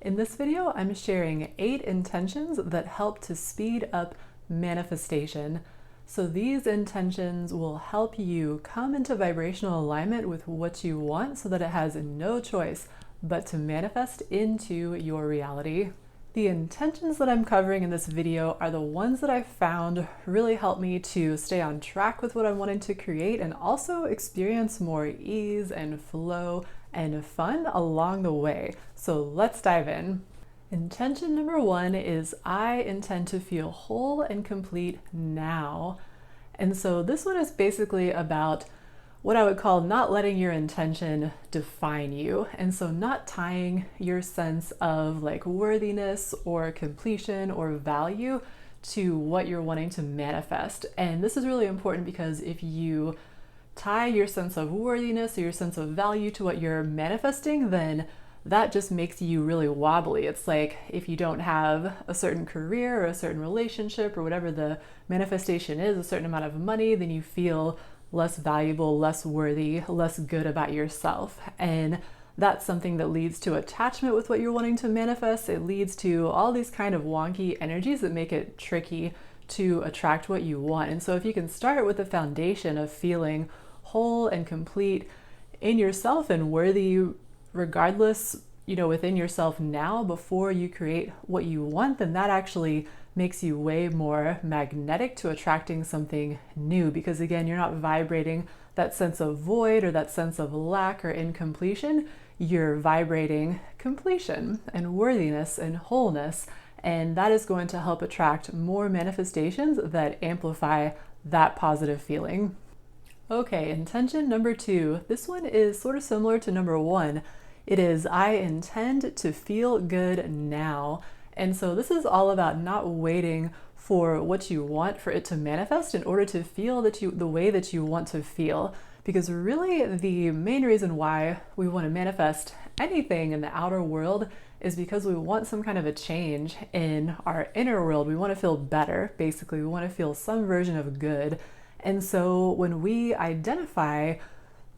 In this video, I'm sharing 8 intentions that help to speed up manifestation. So these intentions will help you come into vibrational alignment with what you want so that it has no choice but to manifest into your reality. The intentions that I'm covering in this video are the ones that I found really help me to stay on track with what I'm wanting to create and also experience more ease and flow and fun along the way. So let's dive in. Intention number 1 is I intend to feel whole and complete now. And so this one is basically about what I would call not letting your intention define you. And so not tying your sense of like worthiness or completion or value to what you're wanting to manifest. And this is really important because if you tie your sense of worthiness or your sense of value to what you're manifesting, then that just makes you really wobbly. It's like if you don't have a certain career or a certain relationship or whatever the manifestation is, a certain amount of money, then you feel less valuable, less worthy, less good about yourself. And that's something that leads to attachment with what you're wanting to manifest. It leads to all these kind of wonky energies that make it tricky to attract what you want. And so if you can start with the foundation of feeling whole and complete in yourself and worthy regardless, within yourself now before you create what you want, then that actually makes you way more magnetic to attracting something new, because again, you're not vibrating that sense of void or that sense of lack or incompletion. You're vibrating completion and worthiness and wholeness, and that is going to help attract more manifestations that amplify that positive feeling. Okay, intention number 2. This one is sort of similar to number 1. It is I intend to feel good now. And so this is all about not waiting for what you want for it to manifest in order to feel the way that you want to feel. Because really the main reason why we want to manifest anything in the outer world is because we want some kind of a change in our inner world. We want to feel better, basically. We want to feel some version of good. And so when we identify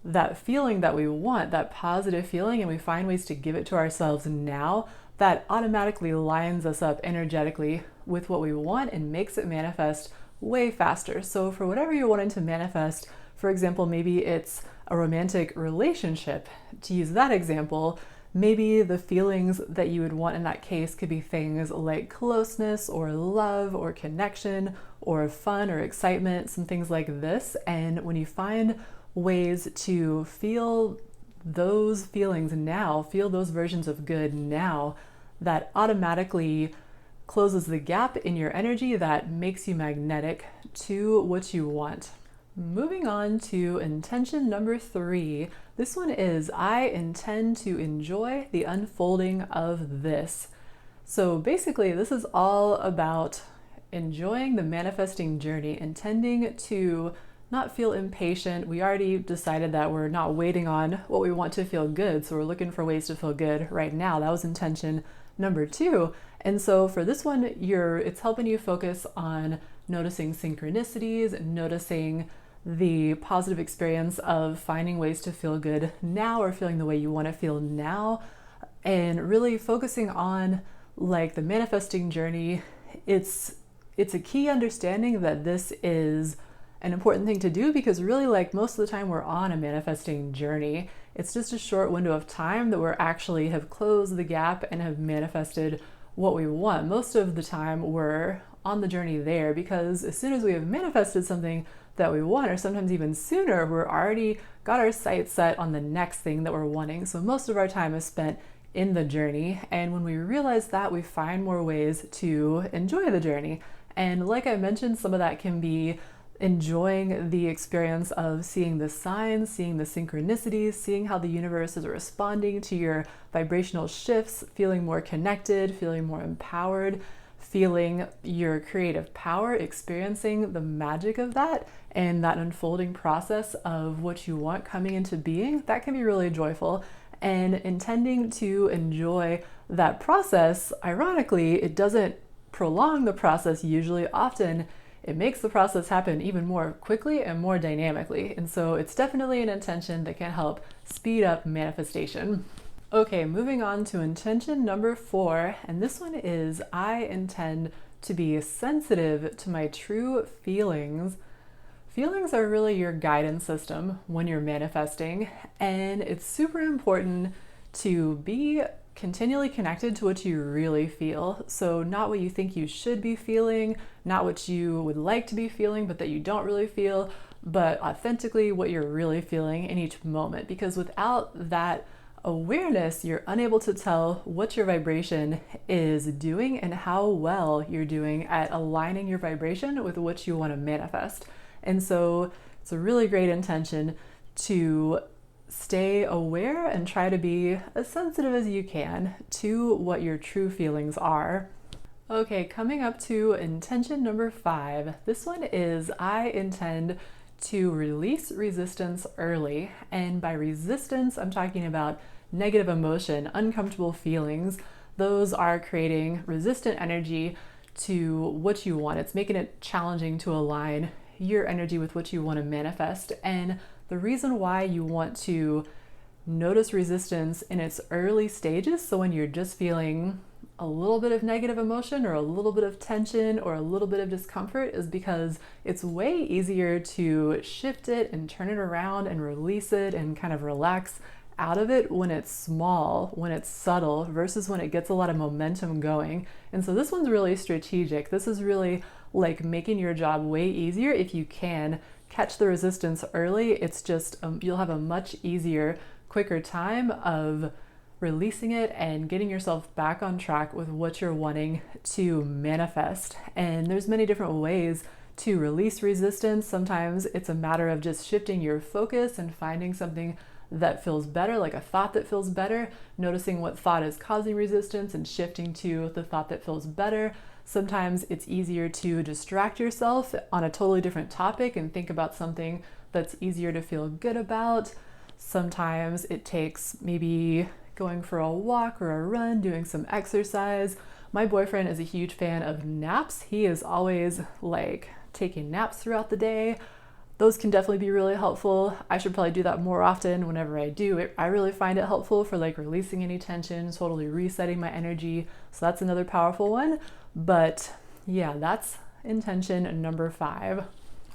that feeling that we want, that positive feeling, and we find ways to give it to ourselves now, that automatically lines us up energetically with what we want and makes it manifest way faster. So for whatever you're wanting to manifest, for example, maybe it's a romantic relationship. To use that example, maybe the feelings that you would want in that case could be things like closeness or love or connection or fun or excitement, some things like this. And when you find ways to feel those feelings now, feel those versions of good now, that automatically closes the gap in your energy that makes you magnetic to what you want. Moving on to intention number 3. This one is I intend to enjoy the unfolding of this. So basically, this is all about enjoying the manifesting journey, intending to not feel impatient. We already decided that we're not waiting on what we want to feel good, so we're looking for ways to feel good right now. That was intention number 2. And so for this one, it's helping you focus on noticing synchronicities, noticing the positive experience of finding ways to feel good now or feeling the way you want to feel now, and really focusing on like the manifesting journey. It's a key understanding that this is an important thing to do, because really, like, most of the time we're on a manifesting journey. It's just a short window of time that we're actually have closed the gap and have manifested what we want. Most of the time we're on the journey there, because as soon as we have manifested something that we want, or sometimes even sooner, we're already got our sights set on the next thing that we're wanting. So most of our time is spent in the journey. And when we realize that, we find more ways to enjoy the journey. And like I mentioned, some of that can be enjoying the experience of seeing the signs, seeing the synchronicities, seeing how the universe is responding to your vibrational shifts, feeling more connected, feeling more empowered, feeling your creative power, experiencing the magic of that and that unfolding process of what you want coming into being. That can be really joyful. And intending to enjoy that process, ironically, it doesn't prolong the process usually. Often it makes the process happen even more quickly and more dynamically. And so it's definitely an intention that can help speed up manifestation. Okay, moving on to intention number 4, and this one is I intend to be sensitive to my true feelings. Feelings are really your guidance system when you're manifesting, and it's super important to be continually connected to what you really feel. So, not what you think you should be feeling, not what you would like to be feeling, but that you don't really feel, but authentically what you're really feeling in each moment. Because without that awareness, you're unable to tell what your vibration is doing and how well you're doing at aligning your vibration with what you want to manifest. And so it's a really great intention to stay aware and try to be as sensitive as you can to what your true feelings are. Okay, coming up to intention number 5. This one is I intend to release resistance early. And by resistance, I'm talking about negative emotion, uncomfortable feelings. Those are creating resistant energy to what you want. It's making it challenging to align your energy with what you want to manifest. And the reason why you want to notice resistance in its early stages, so when you're just feeling a little bit of negative emotion or a little bit of tension or a little bit of discomfort, is because it's way easier to shift it and turn it around and release it and kind of relax out of it when it's small, when it's subtle, versus when it gets a lot of momentum going. And so this one's really strategic. This is really like making your job way easier if you can catch the resistance early. It's just you'll have a much easier, quicker time of releasing it and getting yourself back on track with what you're wanting to manifest. And there's many different ways to release resistance. Sometimes it's a matter of just shifting your focus and finding something that feels better, like a thought that feels better, noticing what thought is causing resistance and shifting to the thought that feels better. Sometimes it's easier to distract yourself on a totally different topic and think about something that's easier to feel good about. Sometimes it takes maybe going for a walk or a run, doing some exercise. My boyfriend is a huge fan of naps. He is always like taking naps throughout the day. Those can definitely be really helpful. I should probably do that more often whenever I do it. I really find it helpful for like releasing any tension, totally resetting my energy. So that's another powerful one. But yeah, that's intention number 5.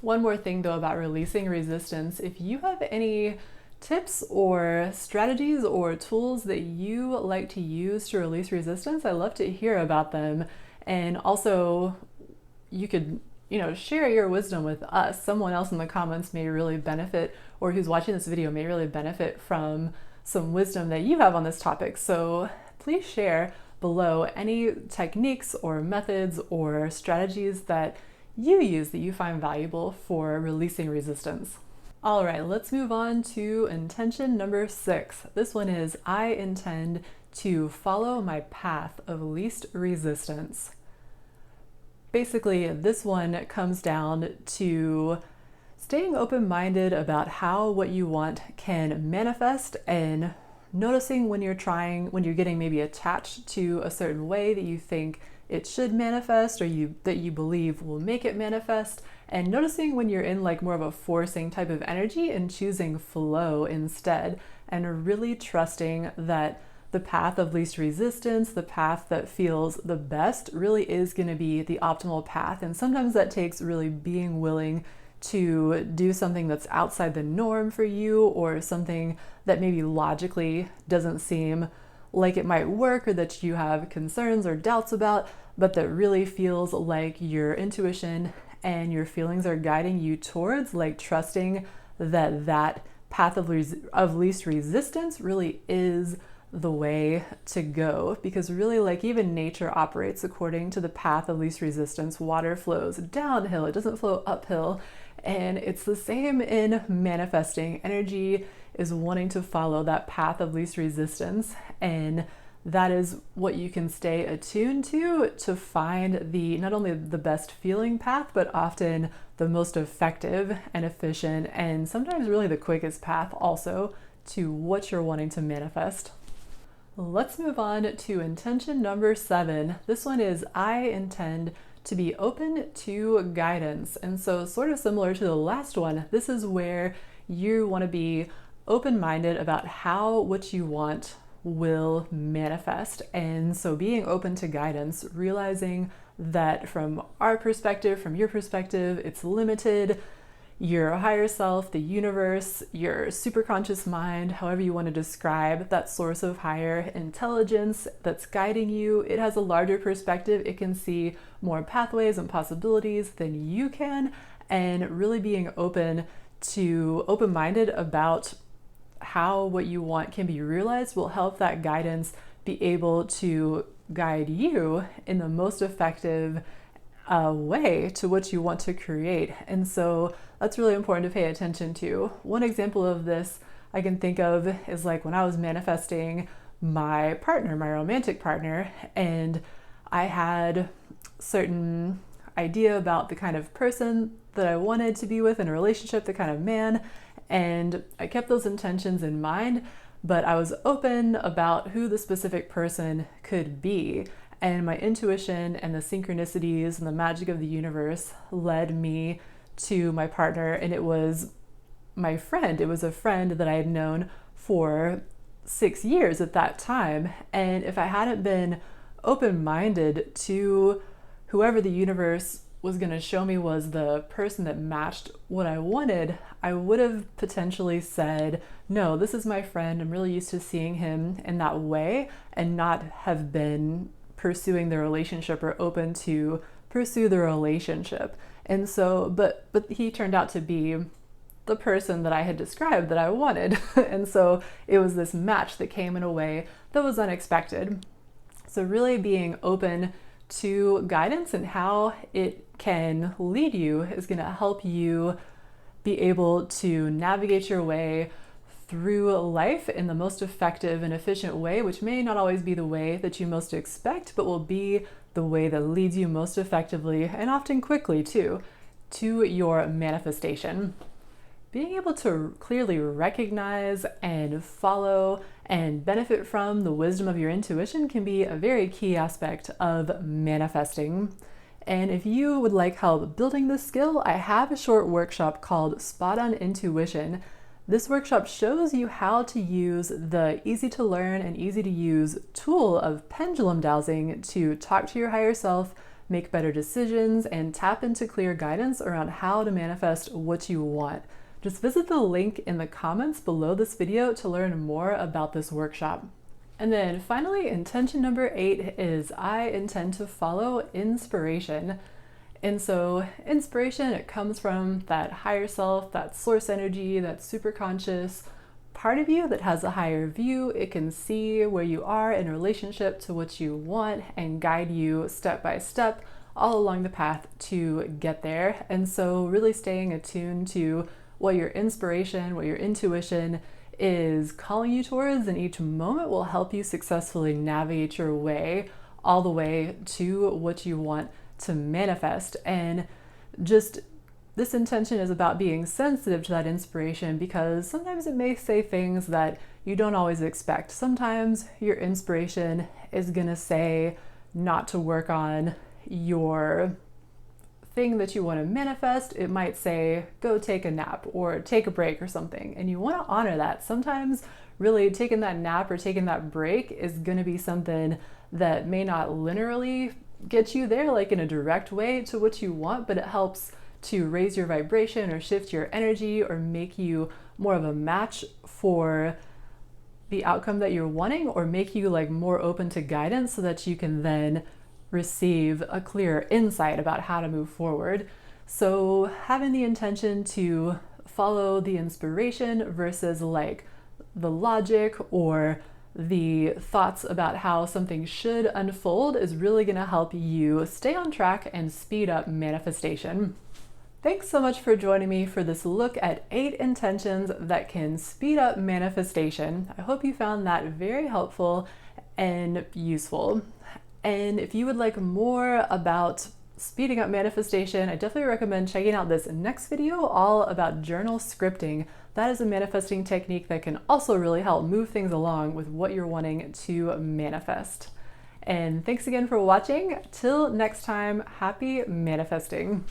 One more thing though about releasing resistance. If you have any tips or strategies or tools that you like to use to release resistance, I'd love to hear about them. And also you could share your wisdom with us. Someone else in the comments may really benefit, or who's watching this video may really benefit from some wisdom that you have on this topic. So please share below any techniques or methods or strategies that you use that you find valuable for releasing resistance. All right, let's move on to intention number 6. This one is I intend to follow my path of least resistance. Basically, this one comes down to staying open-minded about how what you want can manifest, and noticing when you're getting maybe attached to a certain way that you think it should manifest or that you believe will make it manifest, and noticing when you're in like more of a forcing type of energy and choosing flow instead, and really trusting that the path of least resistance, the path that feels the best, really is going to be the optimal path. And sometimes that takes really being willing to do something that's outside the norm for you, or something that maybe logically doesn't seem like it might work, or that you have concerns or doubts about, but that really feels like your intuition and your feelings are guiding you towards, like trusting that path of least resistance really is the way to go. Because really, like, even nature operates according to the path of least resistance. Water flows downhill, it doesn't flow uphill. And it's the same in manifesting. Energy is wanting to follow that path of least resistance, and that is what you can stay attuned to find not only the best feeling path, but often the most effective and efficient, and sometimes really the quickest path also to what you're wanting to manifest. Let's move on to intention number 7. This one is I intend to be open to guidance. And so, sort of similar to the last one, this is where you want to be open-minded about how what you want will manifest. And so being open to guidance, realizing that from our perspective, from your perspective, it's limited. Your higher self, the universe, your superconscious mind, however you want to describe that source of higher intelligence that's guiding you, it has a larger perspective. It can see more pathways and possibilities than you can, and really being open-minded about how what you want can be realized will help that guidance be able to guide you in the most effective way to what you want to create. And so that's really important to pay attention to. One example of this I can think of is like when I was manifesting my partner, my romantic partner, and I had certain idea about the kind of person that I wanted to be with in a relationship, the kind of man, and I kept those intentions in mind, but I was open about who the specific person could be. And my intuition and the synchronicities and the magic of the universe led me to my partner, and it was my friend. It was a friend that I had known for 6 years at that time. And if I hadn't been open-minded to whoever the universe was going to show me was the person that matched what I wanted, I would have potentially said, no, this is my friend. I'm really used to seeing him in that way, and not have been pursuing the relationship or open to pursue the relationship. And so, but he turned out to be the person that I had described that I wanted. And so it was this match that came in a way that was unexpected. So really being open to guidance and how it can lead you is going to help you be able to navigate your way through life in the most effective and efficient way, which may not always be the way that you most expect, but will be the way that leads you most effectively, and often quickly too, to your manifestation. Being able to clearly recognize and follow and benefit from the wisdom of your intuition can be a very key aspect of manifesting. And if you would like help building this skill, I have a short workshop called Spot on Intuition. This workshop shows you how to use the easy to learn and easy to use tool of pendulum dowsing to talk to your higher self, make better decisions, and tap into clear guidance around how to manifest what you want. Just visit the link in the comments below this video to learn more about this workshop. And then finally, intention number 8 is I intend to follow inspiration. And so inspiration, it comes from that higher self, that source energy, that super conscious part of you that has a higher view. It can see where you are in relationship to what you want and guide you step by step all along the path to get there. And so really staying attuned to what your inspiration, what your intuition is calling you towards in each moment will help you successfully navigate your way all the way to what you want to manifest. And just this intention is about being sensitive to that inspiration, because sometimes it may say things that you don't always expect. Sometimes your inspiration is gonna say not to work on your thing that you want to manifest. It might say go take a nap or take a break or something, and you want to honor that. Sometimes really taking that nap or taking that break is going to be something that may not linearly get you there like in a direct way to what you want, but it helps to raise your vibration or shift your energy or make you more of a match for the outcome that you're wanting, or make you like more open to guidance so that you can then receive a clear insight about how to move forward. So having the intention to follow the inspiration versus like the logic or the thoughts about how something should unfold is really going to help you stay on track and speed up manifestation. Thanks so much for joining me for this look at 8 intentions that can speed up manifestation. I hope you found that very helpful and useful. And if you would like more about speeding up manifestation, I definitely recommend checking out this next video all about journal scripting. That is a manifesting technique that can also really help move things along with what you're wanting to manifest. And thanks again for watching. Till next time, happy manifesting.